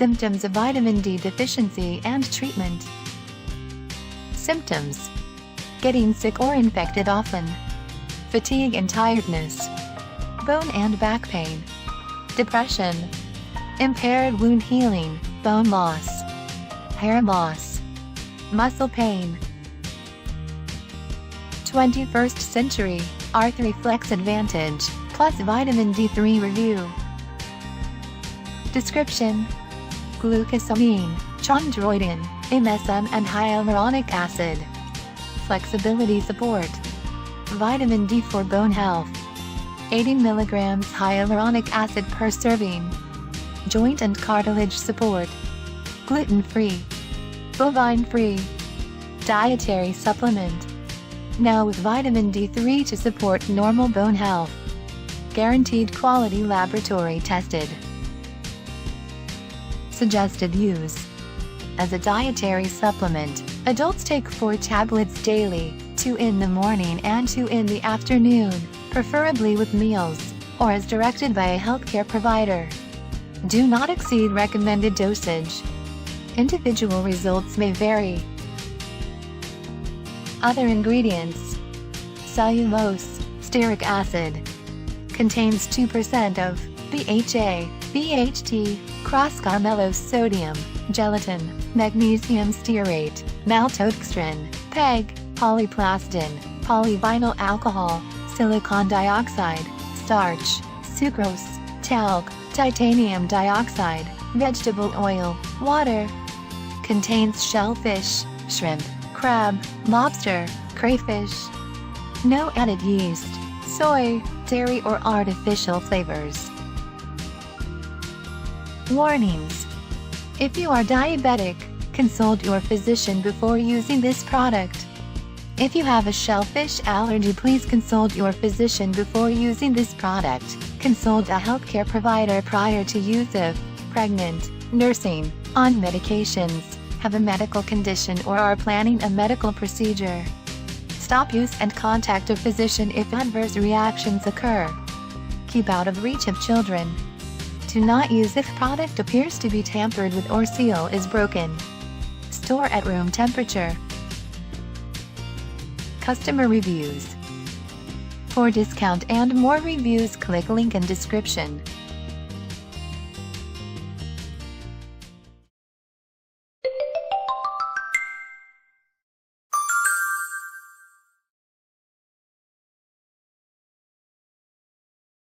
Symptoms of vitamin D deficiency and treatment. Symptoms: getting sick or infected often, fatigue and tiredness, bone and back pain, depression, impaired wound healing, bone loss, hair loss, muscle pain. 21st century Arthri-Flex Advantage plus vitamin D3 review. Description: Glucosamine, Chondroitin, MSM and hyaluronic acid. Flexibility support. Vitamin D for bone health. 80 mg hyaluronic acid per serving. Joint and cartilage support. Gluten-free. Bovine-free. Dietary supplement. Now with vitamin D3 to support normal bone health. Guaranteed quality, laboratory tested. Suggested use: as a dietary supplement, adults take 4 tablets daily, 2 in the morning and 2 in the afternoon, preferably with meals, or as directed by a healthcare provider. Do not exceed recommended dosage. Individual results may vary. Other ingredients: cellulose, stearic acid. Contains 2% of BHA, BHT, cross-carmellose sodium, gelatin, magnesium stearate, maltodextrin, PEG, polyplastin, polyvinyl alcohol, silicon dioxide, starch, sucrose, talc, titanium dioxide, vegetable oil, water. Contains shellfish, shrimp, crab, lobster, crayfish. No added yeast, soy, dairy or artificial flavors. Warnings: if you are diabetic, consult your physician before using this product. If you have a shellfish allergy, please consult your physician before using this product. Consult a healthcare provider prior to use if pregnant, nursing, on medications, have a medical condition or are planning a medical procedure. Stop use and contact a physician if adverse reactions occur. Keep out of reach of children. Do not use if product appears to be tampered with or seal is broken. Store at room temperature. Customer reviews. For discount and more reviews, click link in description.